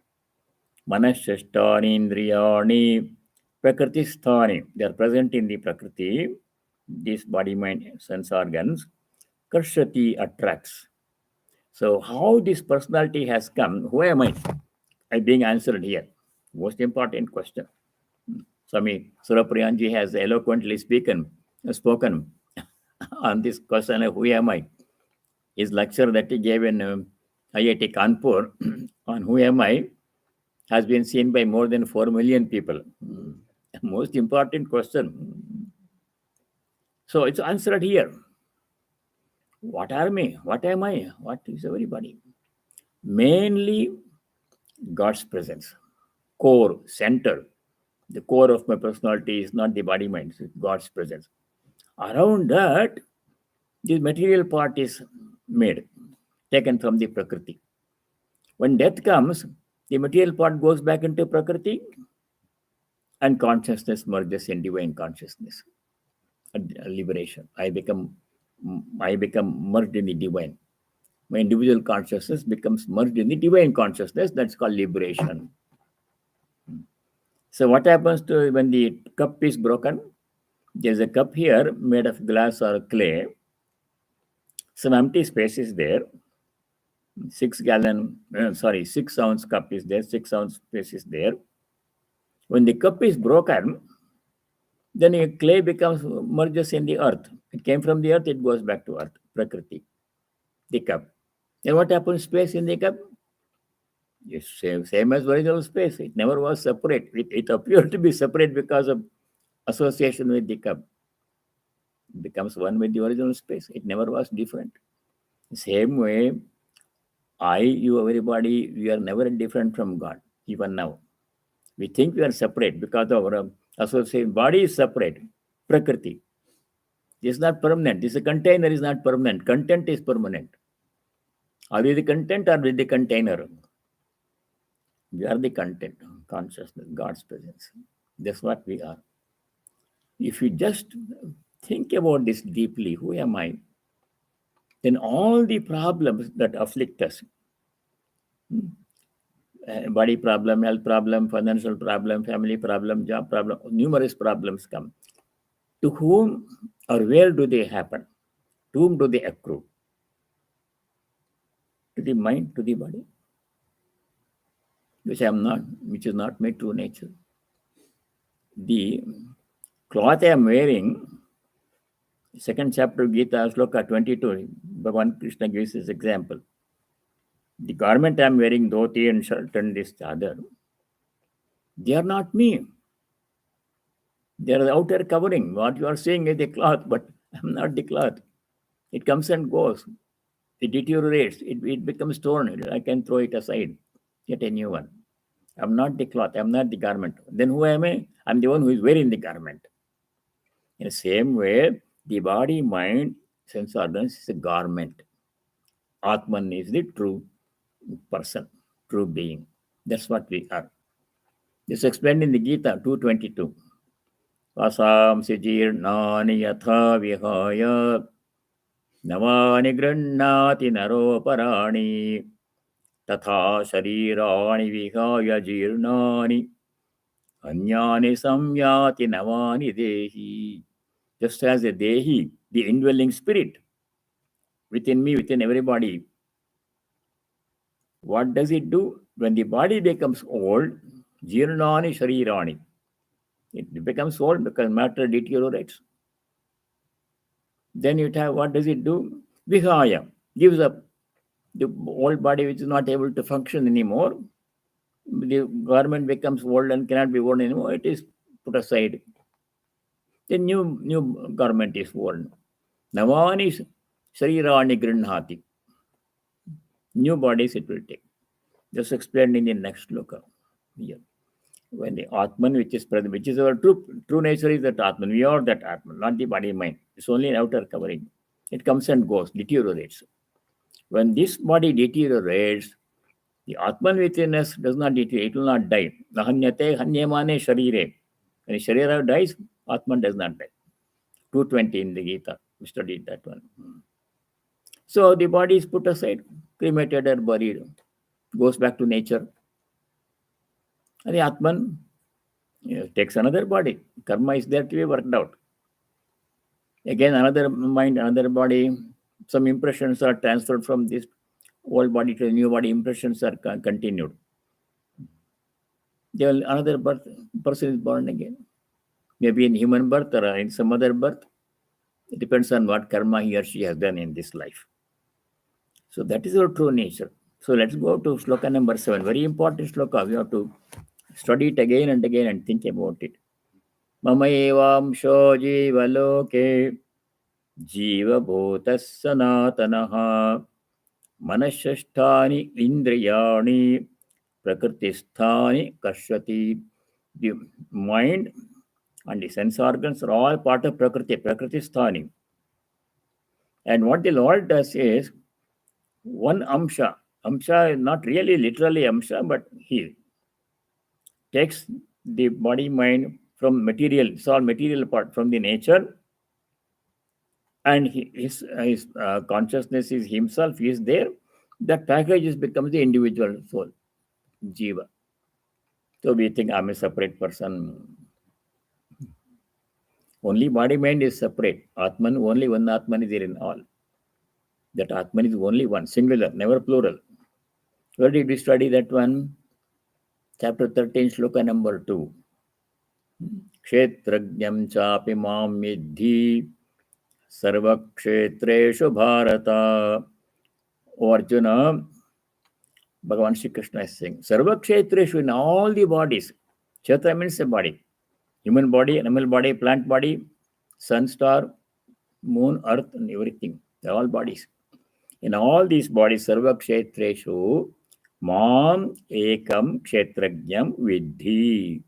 Manashashtani indriyani prakritisthani. They are present in the prakriti, these body, mind, sense organs. Karshati attracts. So how this personality has come, who am I? I'm being answered here. Most important question. Swami Surapriyanji has eloquently spoken on this question of who am I. His lecture that he gave in IIT Kanpur on who am I has been seen by more than 4 million people. Most important question. So it's answered here. What are me? What am I? What is everybody? Mainly God's presence. Core, center. The core of my personality is not the body mind, it's God's presence. Around that, the material part is made, taken from the Prakriti. When death comes, the material part goes back into Prakriti and consciousness merges in divine consciousness. A liberation. I become merged in the divine. My individual consciousness becomes merged in the divine consciousness. That's called liberation. So what happens to when the cup is broken? There's a cup here made of glass or clay. Some empty space is there. 6 ounce cup is there. 6 ounce space is there. When the cup is broken, then a clay becomes merges in the earth. It came from the earth, it goes back to earth, Prakriti, the cup. And what happens space in the cup? Yes, same as original space. It never was separate. It appeared to be separate because of association with the cup. It becomes one with the original space. It never was different. Same way, I, you, everybody, we are never different from God, even now. We think we are separate because our association body is separate. Prakriti. This is not permanent. This container is not permanent. Content is permanent. Are we the content or with the container? We are the content, consciousness, God's presence. That's what we are. If you just think about this deeply, who am I? Then all the problems that afflict us, body problem, health problem, financial problem, family problem, job problem, numerous problems come. To whom or where do they happen? To whom do they accrue? To the mind, to the body, which I am not, which is not my true nature. The cloth I am wearing, second chapter of Gita, Sloka 22, Bhagavan Krishna gives this example. The garment I am wearing, dhoti and shirt and this other, they are not me. They are the outer covering. What you are seeing is the cloth, but I am not the cloth. It comes and goes. It deteriorates. It becomes torn. I can throw it aside, get a new one. I'm not the cloth. I'm not the garment. Then who am I? I'm the one who is wearing the garment. In the same way, the body, mind, sense organs is a garment. Atman is the true person, true being. That's what we are. This is explained in the Gita 2:22. Vasamsi jirnani yatha vihaya navani grannati naroparani tatha sharirani vihaya jirnani anyani samyati navani dehi. Just as a dehi, the indwelling spirit, within me, within everybody, what does it do? When the body becomes old, jirnani sharirani, it becomes old because matter deteriorates. Then it have, what does it do? Vihaya, gives up. The old body which is not able to function anymore, the garment becomes old and cannot be worn anymore, it is put aside. The new garment is worn. Navani sharirani grinnhati. New bodies it will take. Just explained in the next sloka here. When the Atman, which is present, which is our true nature, is that Atman. We are that Atman, not the body mind. It's only an outer covering. It comes and goes, deteriorates. When this body deteriorates, the Atman within us does not deteriorate, it will not die. Nahanyate hanyamane sharire. When the sharira dies, Atman does not die. 220 in the Gita. We studied that one. So the body is put aside, cremated or buried, goes back to nature. And the Atman takes another body. Karma is there to be worked out. Again, another mind, another body. Some impressions are transferred from this old body to the new body. Impressions are continued. Another person is born again. Maybe in human birth or in some other birth. It depends on what karma he or she has done in this life. So that is our true nature. So let's go to sloka number 7. Very important sloka. We have to study it again and again and think about it. Mama evamsho jivaloke jiva bhutas sanatanaha manashasthani indriyani prakritisthani kashyati. The mind and the sense organs are all part of prakriti, prakritisthani. And what the Lord does is one amsha is not really literally amsha, but he takes the body mind from material, it's all material part from the nature, and his consciousness is himself, he is there. That package becomes the individual soul, jiva. So we think I'm a separate person. Only body mind is separate. Atman, only one Atman is there in all. That Atman is only one, singular, never plural. Where did we study that one? Chapter 13, sloka number 2. Kshetrajnam chapi mam vidhi sarvakshetreshu bharata. O Arjuna, Bhagavan Shri Krishna is saying, sarvakshetreshu, in all the bodies. Kshetra means a body. Human body, animal body, plant body, sun, star, moon, earth, and everything. They're all bodies. In all these bodies, sarvakshetreshu Mam ekam kshetrajnam vidhi.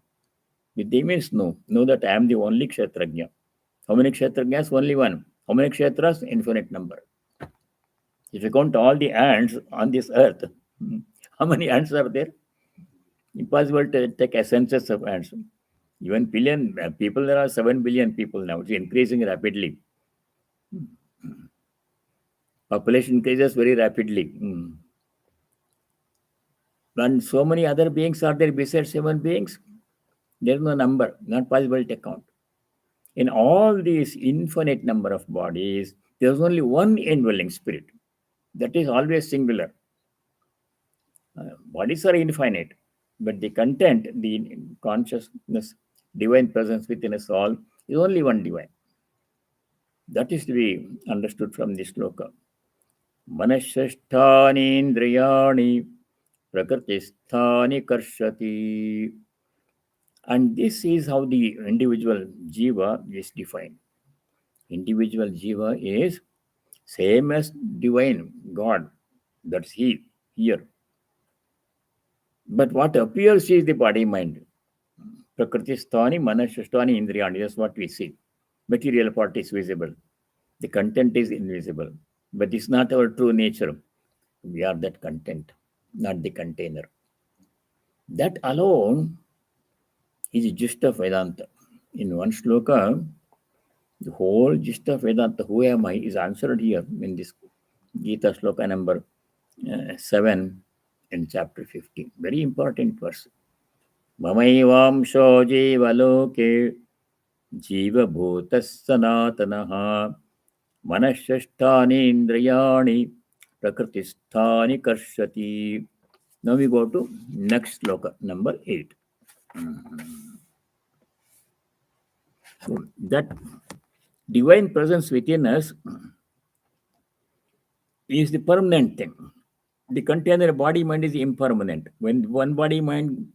Vidhi means know. Know that I am the only kshetrajna. How many kshetrajnas? Only one. How many kshetras? Infinite number. If you count all the ants on this earth, how many ants are there? Impossible to take a census of ants. Even billion people, there are 7 billion people now. It's increasing rapidly. Population increases very rapidly. And so many other beings are there besides human beings. There is no number, not possible to count. In all these infinite number of bodies, there is only one indwelling spirit. That is always singular. Bodies are infinite, but the content, the consciousness, divine presence within us all is only one divine. That is to be understood from this sloka. Manashashthanindriyani prakritisthani karshati. And this is how the individual jiva is defined. Individual jiva is same as divine God. That's he here. But what appears is the body mind. Prakritisthani, manashasthani, indriyani. That's what we see. Material part is visible. The content is invisible. But it's not our true nature. We are that content, not the container. That alone is the gist of Vedanta. In one sloka, the whole gist of Vedanta, who am I, is answered here in this Gita sloka number 7 in chapter 15. Very important verse. Mamaivamsho jivaloke jivabhutas sanatanaha manashasthani indriyani prakritisthani karshati. Now we go to next sloka, number 8. So that divine presence within us is the permanent thing. The container body mind is impermanent. When one body mind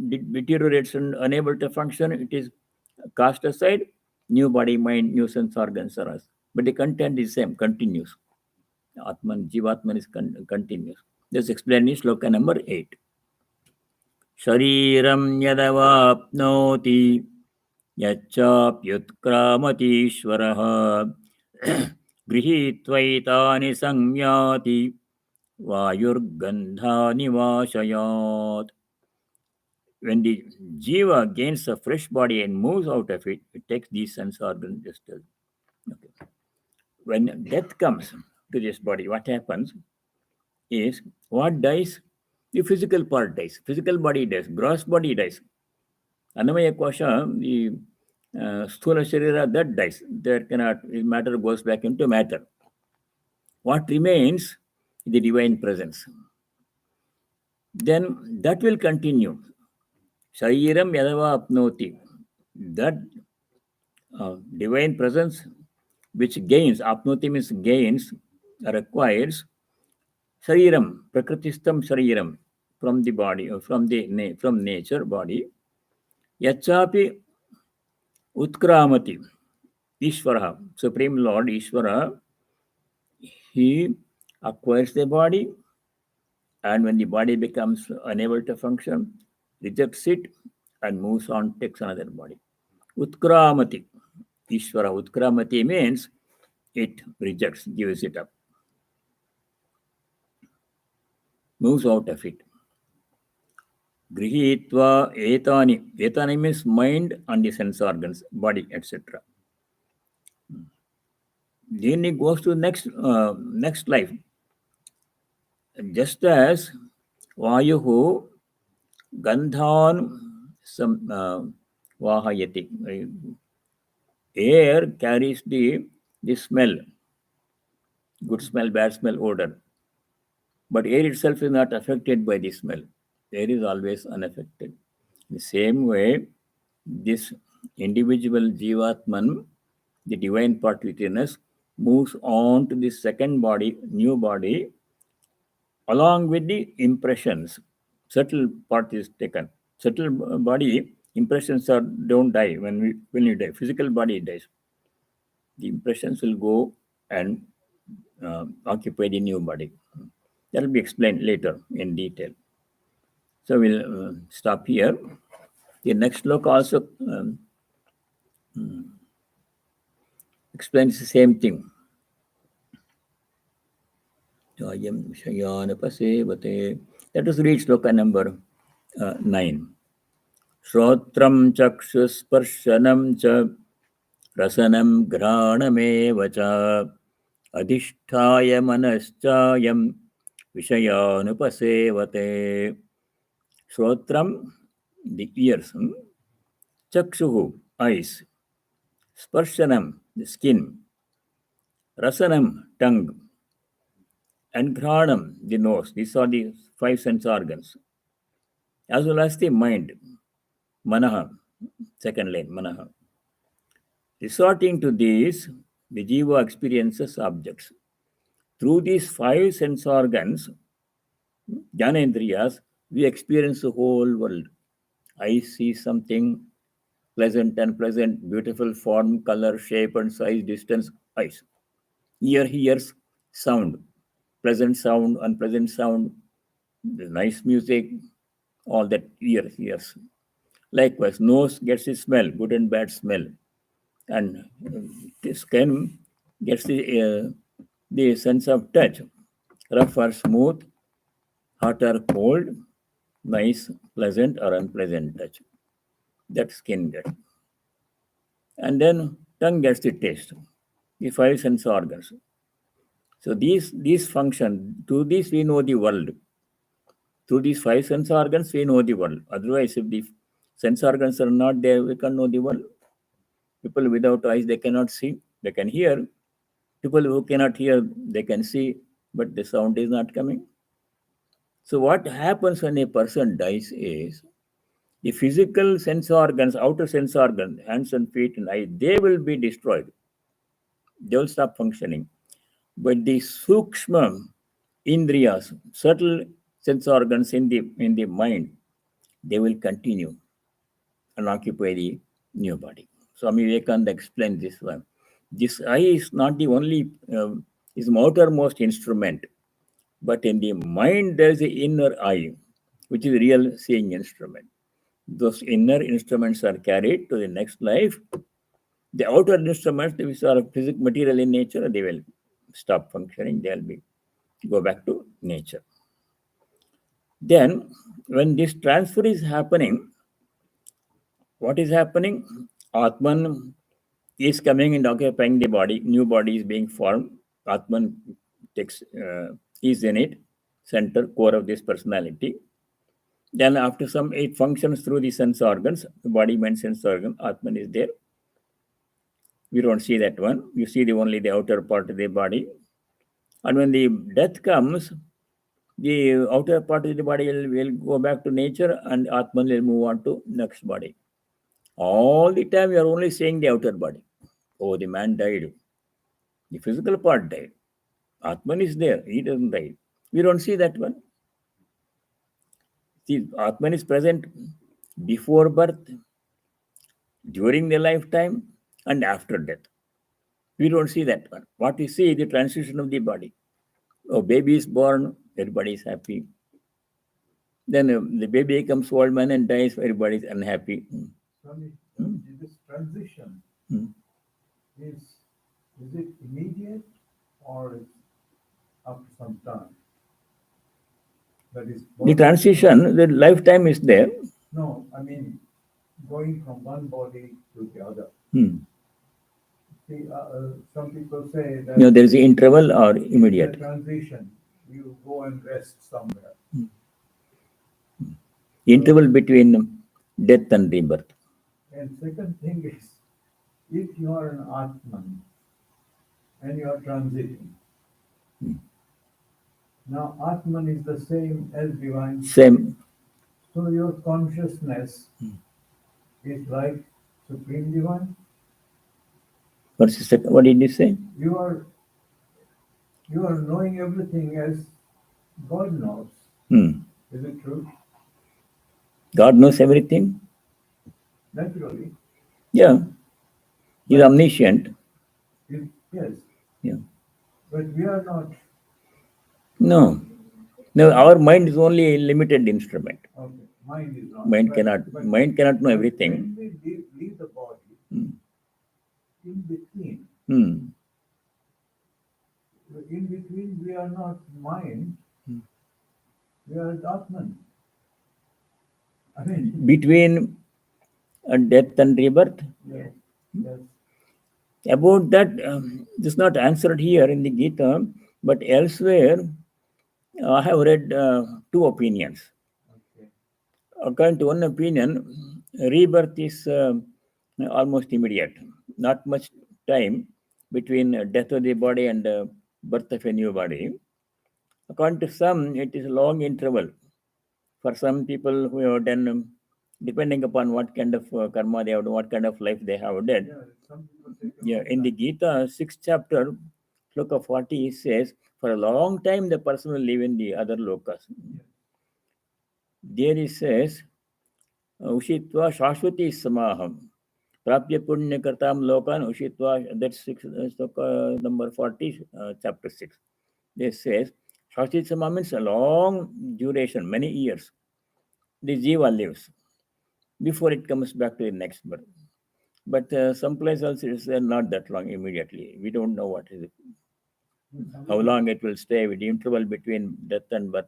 deteriorates and unable to function, it is cast aside. New body mind, new sense organs are us. But the content is same, continues. Atman, Jivatman is continuous. This explained in sloka number 8. Shariram yadavapnoti यच्चाप्युत्क्रामतीश्वरः गृहीत्वैतानि संयाति वायुर्गन्धानि वाशयात्. When the jiva gains a fresh body and moves out of it, it takes these sense organs just as. Okay. When death comes to this body, what happens is, what dies? The physical part dies. Physical body dies. Gross body dies. Annamaya kosha, the sthula sharira, that dies. That cannot, matter goes back into matter. What remains is the divine presence. Then that will continue. Shariram yadava apnoti. That divine presence which gains, apnoti means gains, or acquires, shariram, prakritistam shariram, from the body, or from nature body, yachapi utkramati. Ishvara, Supreme Lord Ishvara, he acquires the body, and when the body becomes unable to function, rejects it and moves on, takes another body. Utkramati. Ishvara Utkramati means it rejects, gives it up, moves out of it. Grihitva etani. Etani means mind and the sense organs, body, etc. Then he goes to next life. Just as Vayuhu Gandhan Vahayati. Air carries the smell, good smell, bad smell, odor. But air itself is not affected by the smell. Air is always unaffected. The same way, this individual Jivatman, the divine part within us, moves on to the second body, new body, along with the impressions. Subtle part is taken. Subtle body impressions don't die when you die. Physical body dies. The impressions will go and occupy the new body. That will be explained later in detail. So we'll stop here. The next sloka also explains the same thing. Let us read sloka number 9. Shrotram chakshusparshanam cha rasanam ghraname cha adhisthaya manaschayam vishayanupasevate. Shrotram, the ears. Chakshuhu, eyes. Sparshanam, the skin. Rasanam, tongue. And Ghranam, the nose. These are the 5 sense organs. As well as the mind. Manaha, second line, Manaha. Resorting to these, the Jiva experiences objects. Through these 5 sense organs, Jnanendriyas, we experience the whole world. I see something pleasant, unpleasant, beautiful form, color, shape, and size, distance, eyes. Ear hears sound, pleasant sound, unpleasant sound, nice music, all that ear hears. Likewise, nose gets the smell, good and bad smell, and the skin gets the sense of touch, rough or smooth, hot or cold, nice, pleasant or unpleasant touch. That skin gets. And then tongue gets the taste, the 5 sense organs. So these function. Through these we know the world. Through these 5 sense organs we know the world. Otherwise, if the sense organs are not there, we can't know the world. People without eyes, they cannot see. They can hear. People who cannot hear, they can see, but the sound is not coming. So what happens when a person dies is the physical sense organs, outer sense organs, hands and feet and eyes, they will be destroyed. They will stop functioning. But the sukshma indriyas, subtle sense organs in the mind, they will continue and occupy the new body. Swami Vivekananda explained this one. This eye is not the only, is the outermost instrument, but in the mind there is the inner eye, which is the real seeing instrument. Those inner instruments are carried to the next life. The outer instruments, which are physical material in nature, they will stop functioning. They will go back to nature. Then, when this transfer is happening, what is happening? Atman is coming and occupying the body. New body is being formed. Atman is in it, center, core of this personality. Then after some, it functions through the sense organs, the body, mind, sense organ. Atman is there. We don't see that one. You see only the outer part of the body. And when the death comes, the outer part of the body will go back to nature and Atman will move on to next body. All the time you are only seeing the outer body. Oh, the man died. The physical part died. Atman is there. He doesn't die. We don't see that one. See, Atman is present before birth, during the lifetime, and after death. We don't see that one. What we see is the transition of the body. Oh, baby is born, everybody is happy. Then the baby becomes old man and dies, everybody is unhappy. This transition is it immediate or it's after some time? That is the transition, the lifetime is there. No, I mean going from one body to the other. See, some people say that there is an interval or immediate. Transition, you go and rest somewhere. Interval between death and rebirth. And second thing is, if you are an Atman and you are transiting, now Atman is the same as divine. Same. So your consciousness is like supreme divine. What did you say? You are knowing everything as God knows. Is it true? God knows everything? Naturally. Yeah. He's omniscient. Yes. Yeah. But we are not. No. No, our mind is only a limited instrument. Okay, mind is not. Mind but- cannot. but- Mind cannot know but everything. When we leave the body, Hmm. in between, Hmm. we are not mind, we are Atman. I mean, Between death and rebirth. yes, yes. About that, this is not answered here in the Gita, but elsewhere, I have read two opinions. Okay. According to one opinion, rebirth is almost immediate. Not much time between death of the body and birth of a new body. According to some, it is a long interval. For some people who have done, depending upon what kind of karma they have done, what kind of life they have done. Yeah, some people take a Yeah, long in the time. Gita, 6th chapter, Sloka 40, it says, for a long time the person will live in the other lokas. Yes. There it says, Ushitva Shashwati Samaham. Prapya Punya Kartam Lokan Ushitva, that's Sloka number 40, chapter 6. This says, Shashwati Samaham means a long duration, many years. The Jiva lives before it comes back to the next birth. But someplace else it's not that long immediately. We don't know what is it, how long it will stay with the interval between death and birth.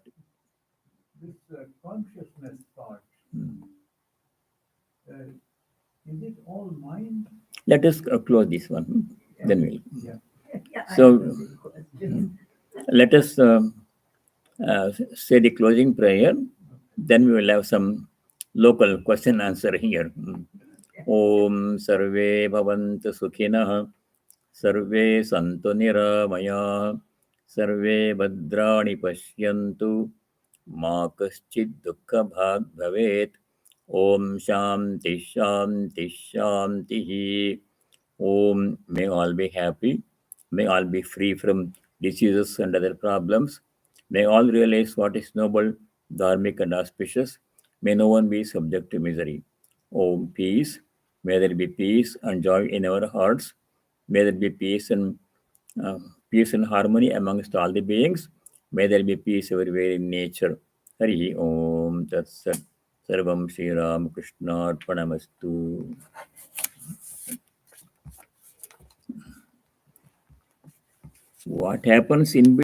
This consciousness thought, is it all mind? Let us close this one. Then we'll. Yeah. So let us say the closing prayer. Then we will have some local question answer here. Om Sarve Bhavantu Sukhinah Sarve Santu Niramaya Sarve Bhadrani Pashyantu Ma Kaschid Dukkha Bhag Bhavet Om Shanti Shanti Shanti. Om, may all be happy. May all be free from diseases and other problems. May all realize what is noble, dharmic, and auspicious. May no one be subject to misery. Om, peace. May there be peace and joy in our hearts. May there be uh, peace and harmony amongst all the beings. May there be peace everywhere in nature. Hari Om Tat Sat. Sarvam Shri Ram Krishna Arpanamastu. What happens in